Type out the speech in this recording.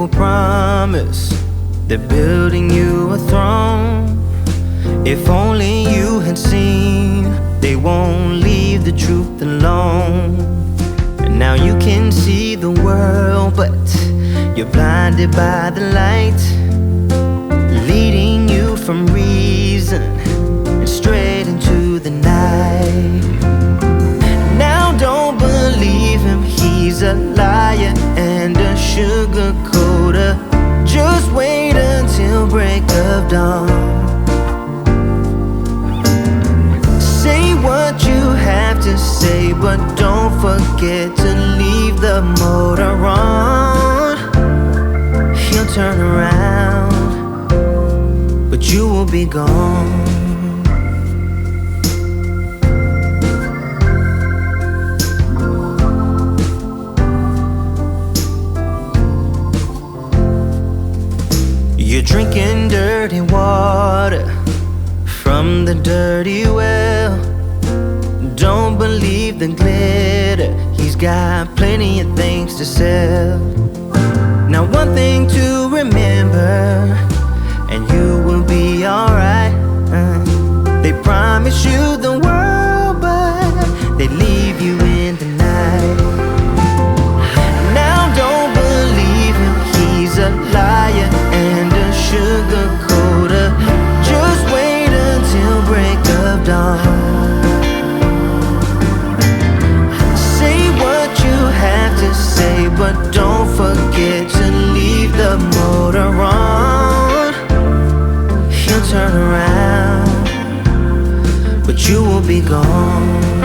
will promise they're building you a throne. If only you had seen, they won't leave the truth alone. And now you can see the world, but you're blinded by the light, leading you from reason and straight into the night. Now don't believe him, he's a liar and a sugar coater. Just wait until break of dawn. Say what you have to say, but don't forget to leave the motor on. He'll turn around, but you will be gone. You're drinking dirty water from the dirty well. Don't believe the glitter, he's got plenty of things to sell. Now one thing to remember, and you will be alright. They promise you the world, but they leave you in the night. Now don't believe him, he's a liar and a sugar coater. Just wait until break of dawn. Say what you have to say, but don't forget to leave the motor on. He'll turn around, but you will be gone.